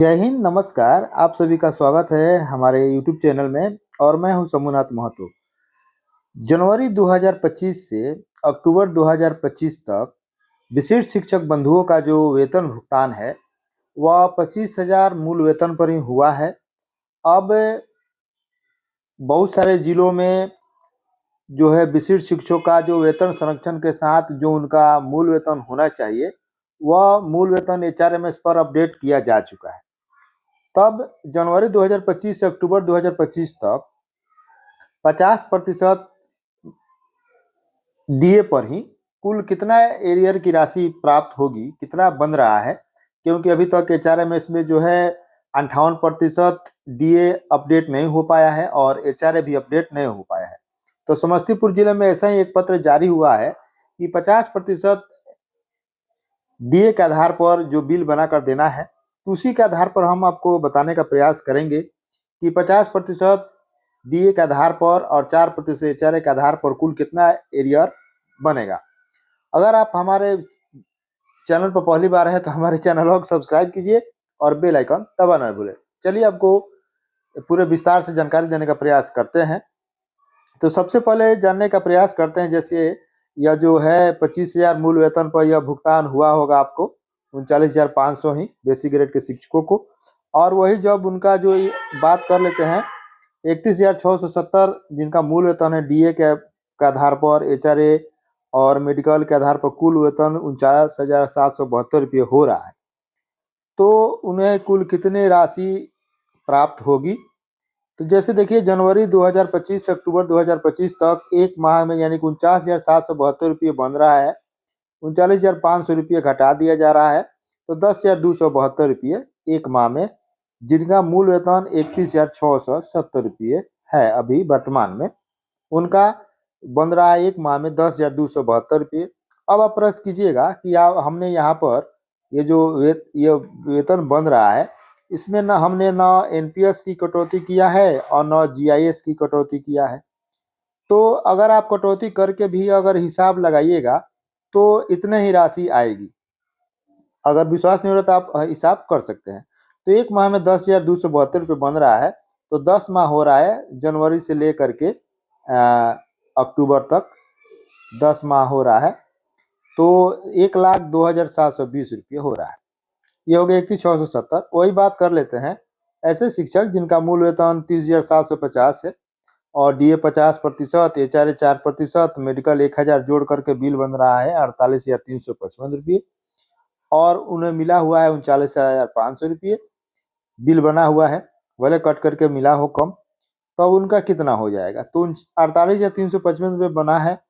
जय हिंद, नमस्कार। आप सभी का स्वागत है हमारे यूट्यूब चैनल में और मैं हूं सोमनाथ महतो। जनवरी 2025 से अक्टूबर 2025 तक विशिष्ट शिक्षक बंधुओं का जो वेतन भुगतान है वह 25,000 मूल वेतन पर ही हुआ है। अब बहुत सारे जिलों में जो है विशिष्ट शिक्षकों का जो वेतन संरक्षण के साथ जो उनका मूल वेतन होना चाहिए वह मूल वेतन एचआरएमएस पर अपडेट किया जा चुका है। तब जनवरी 2025 से अक्टूबर 2025 तक 50% डीए पर ही कुल कितना एरियर की राशि प्राप्त होगी, कितना बन रहा है, क्योंकि अभी तक एचआरएमएस में जो है 58% डीए अपडेट नहीं हो पाया है और एचआरए भी अपडेट नहीं हो पाया है। तो समस्तीपुर जिले में ऐसा ही एक पत्र जारी हुआ है कि 50% डीए के आधार पर जो बिल बनाकर देना है, उसी के आधार पर हम आपको बताने का प्रयास करेंगे कि 50% डीए के आधार पर और 4% एचआरए के आधार पर कुल कितना एरियर बनेगा। अगर आप हमारे चैनल पर पहली बार है तो हमारे चैनल को सब्सक्राइब कीजिए और बेल आइकन दबाना न भूलें। चलिए आपको पूरे विस्तार से जानकारी देने का प्रयास करते हैं। तो सबसे पहले जानने का प्रयास करते हैं, जैसे यह जो है 25,000 मूल वेतन पर यह भुगतान हुआ होगा आपको 39,500 ही बेसिक ग्रेड के शिक्षकों को। और वही जब उनका जो बात कर लेते हैं 31,670 जिनका मूल वेतन है डीए के आधार पर, एचआरए और मेडिकल के आधार पर कुल वेतन 49,772 रुपये हो रहा है। तो उन्हें कुल कितनी राशि प्राप्त होगी? तो जैसे देखिए जनवरी 2025 से अक्टूबर 2025 तक एक माह में यानी कि 49,772 रुपये बन रहा है। 39,500 रुपये घटा दिया जा रहा है, तो 10,272 रुपये एक माह में, जिनका मूल वेतन 31,670 रुपये है अभी वर्तमान में, उनका बन रहा है एक माह में 10,272 रुपये। अब आप प्रश्न कीजिएगा कि हमने यहाँ पर ये जो ये वेतन बन रहा है, इसमें न हमने न एनपीएस की कटौती किया है और न जीआईएस की कटौती किया है। तो अगर आप कटौती करके भी अगर हिसाब लगाइएगा तो इतने ही राशि आएगी। अगर विश्वास नहीं हो रहा तो आप हिसाब कर सकते हैं। तो एक माह में 10,272 रुपये बन रहा है, तो 10 माह हो रहा है जनवरी से लेकर के अक्टूबर तक 10 माह हो रहा है, तो 1,02,720 रुपये हो रहा है। ये हो गया 31,670। वही बात कर लेते हैं ऐसे शिक्षक जिनका मूल वेतन 30,750 है और डीए 50%, एचआरए 4%, मेडिकल 1,000 जोड़ करके बिल बन रहा है 48,355 रुपये और उन्हें मिला हुआ है 39,500 रुपये बिल बना हुआ है, भले कट करके मिला हो कम। तो अब उनका कितना हो जाएगा? तो 48,355 रुपये बना है,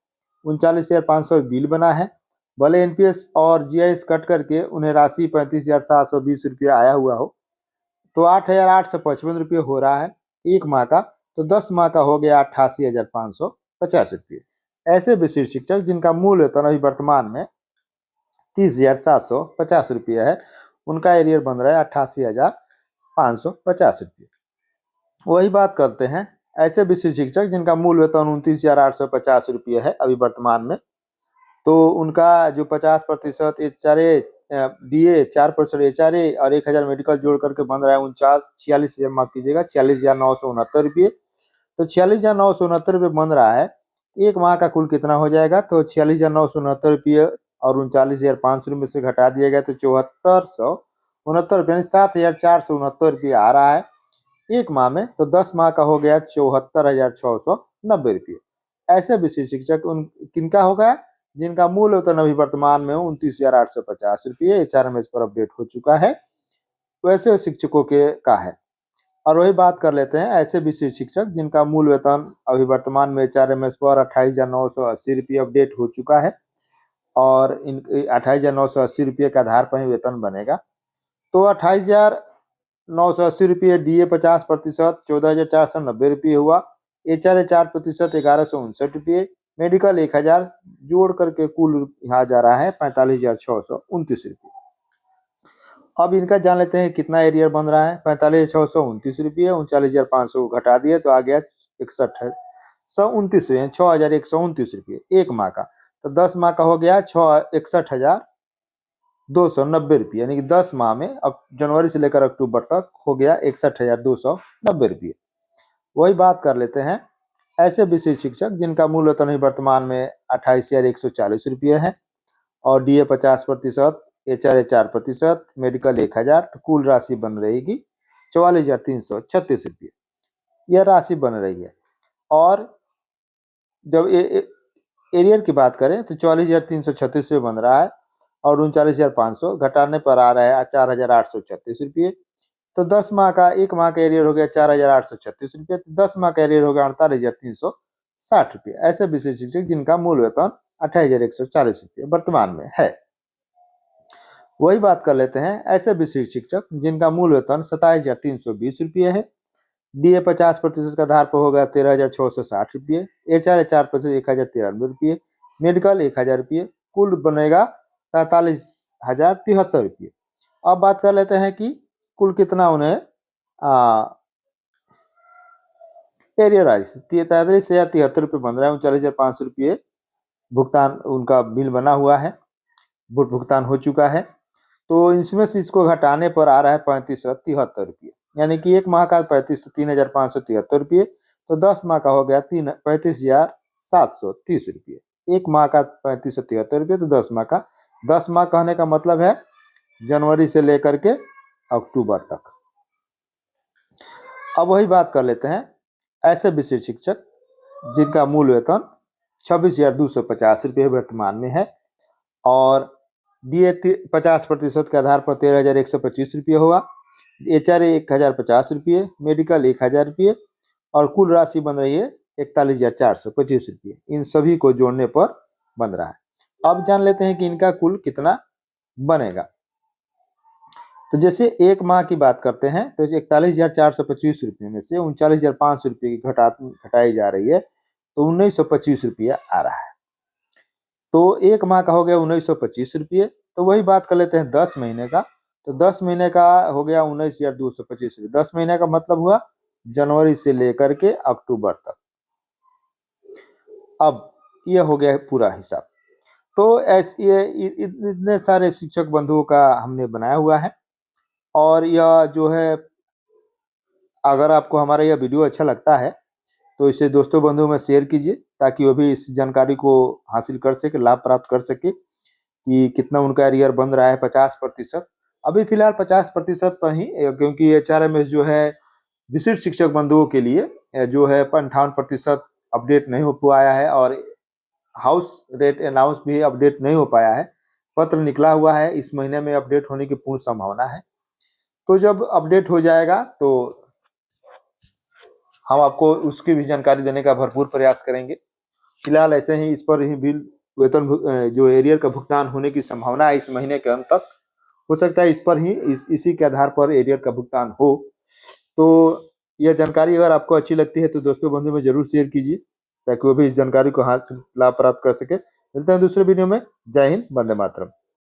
39,500 बिल बना है, भले एनपीएस और जीआईएस कट करके उन्हें राशि 35,720 रुपये आया हुआ हो, तो 8,855 रुपये हो रहा है एक माह का। तो 10 माह का हो गया 88,550 रुपये। ऐसे विशिष्ट शिक्षक जिनका मूल वेतन अभी वर्तमान में 30,750 रुपये है, उनका एरियर बन रहा है 88,550 रुपये। वही बात करते हैं ऐसे विशिष्ट शिक्षक जिनका मूल वेतन 29,850 रुपये है अभी वर्तमान में, तो उनका जो 50% एचआरए डीए, 4% एचआरए और 1,000 मेडिकल जोड़ करके बन रहा है 46,000, माफ कीजिएगा 46,969 रुपये। तो 46,969 रुपये बन रहा है, एक माह का कुल कितना हो जाएगा? तो 46,969 रुपये और 39,500 रुपये से घटा दिया गया तो 7,469 रुपये यानी 7,469 रुपये आ रहा है एक माह में। तो 10 माह का हो गया 74,690 रुपये। ऐसे विशिष्ट शिक्षक उन किनका होगा? जिनका मूल वेतन अभी वर्तमान में 29,850 रुपये एचआरएमएस पर अपडेट हो चुका है, वैसे शिक्षकों के का है। और वही बात कर लेते हैं ऐसे विशिष्ट शिक्षक जिनका मूल वेतन अभी वर्तमान में एचआरएमएस पर 28,980 रुपये अपडेट हो चुका है और इन 28,980 रुपये के आधार पर ही वेतन बनेगा। तो 28,980 रुपये डीए 50%, 14,490 रुपये हुआ, एचआरए 4% 1,159 रुपये, मेडिकल 1,000 जोड़ करके कुल यहाँ जा रहा है 45,629 रुपये। अब इनका जान लेते हैं कितना एरियर बन रहा है। 45,629 रुपये 39,500 को घटा दिए तो आ गया 61,129 6,129 रुपये एक माह का। तो 10 माह का हो गया 61,000 ₹290, यानी कि 10 माह में अब जनवरी से लेकर अक्टूबर तक हो गया 61,290 रुपये। वही बात कर लेते हैं ऐसे विशिष्ट शिक्षक जिनका मूल वेतन वर्तमान में 28,140 रुपये है और DA 50%, HRA 4%, मेडिकल 1,000, तो कुल राशि बन रहेगी 44,336 रुपये। यह राशि बन रही है। और जब एरियर की बात करें तो 44,336 रुपये बन रहा है और 39,500 घटाने पर आ रहा है 4,836 रुपये। तो 10 माह का, एक माह का एरियर हो गया 4,836 रुपये, तो 10 माह का एरियर हो गया 48,360 रुपये। ऐसे विशिष्ट शिक्षक जिनका मूल वेतन 28,140 रुपये वर्तमान में है। वही बात कर लेते हैं ऐसे विशिष्ट शिक्षक जिनका मूल वेतन 27,320 रुपये है। DA 50% का आधार पर होगा 13,660 रुपये, HRA 4% 1,093 रुपये, मेडिकल 1,000 रुपये, कुल बनेगा 43,073 रुपये। अब बात कर लेते हैं कि कुल कितना उन्हें एरियर राइस 43,073 रुपये बन रहा है। 39,500 रुपये भुगतान उनका बिल बना हुआ है, भुगतान हो चुका है। तो इसमें से इसको घटाने पर आ रहा है 35,073 रुपये, यानी कि एक माह का 3,573 रुपये, तो 10 माह का हो गया 35,730 रुपये। एक माह का 35,073 रुपये, तो 10 माह का, 10 माह कहने का मतलब है जनवरी से लेकर के अक्टूबर तक। अब वही बात कर लेते हैं ऐसे विशिष्ट शिक्षक जिनका मूल वेतन 26,250 रुपये वर्तमान में है और DA 50% के आधार पर 13,125 रुपये होगा, HRA 1,050 रुपये, मेडिकल 1,000 रुपये और कुल राशि बन रही है 41,425 रुपये। इन सभी को जोड़ने पर बन रहा है। अब जान लेते हैं कि इनका कुल कितना बनेगा। तो जैसे एक माह की बात करते हैं तो 41,425 रुपये में से 39,500 रुपये की घटाई जा रही है, तो 1,925 रुपया आ रहा है। तो एक माह का हो गया 1,925 रुपये। तो वही बात कर लेते हैं 10 महीने का, तो 10 महीने का हो गया 19,225 रुपये। 10 महीने का मतलब हुआ जनवरी से लेकर के अक्टूबर तक। अब यह हो गया पूरा हिसाब। तो ऐसे इतने सारे शिक्षक बंधुओं का हमने बनाया हुआ है। और यह जो है, अगर आपको हमारा यह वीडियो अच्छा लगता है तो इसे दोस्तों बंधुओं में शेयर कीजिए ताकि वो भी इस जानकारी को हासिल कर सके, लाभ प्राप्त कर सके कि कितना उनका एरियर बन रहा है। 50%, अभी फिलहाल 50% पर ही, क्योंकि HRMS जो है विशिष्ट शिक्षक बंधुओं के लिए जो है 58% अपडेट नहीं हो पाया है और हाउस रेट अनाउंस भी अपडेट नहीं हो पाया है। पत्र निकला हुआ है, इस महीने में अपडेट होने की पूर्ण संभावना है। तो जब अपडेट हो जाएगा तो हम आपको उसकी भी जानकारी देने का भरपूर प्रयास करेंगे। फिलहाल ऐसे ही इस पर ही बिल वेतन जो एरियर का भुगतान होने की संभावना है इस महीने के अंत तक। हो सकता है इस पर ही इसी के आधार पर एरियर का भुगतान हो। तो यह जानकारी अगर आपको अच्छी लगती है तो दोस्तों बंधु में जरूर शेयर कीजिए ताकि वो भी इस जानकारी को हासिल लाभ प्राप्त कर सके। मिलते हैं दूसरे वीडियो में। जय हिंद, वंदे मातरम।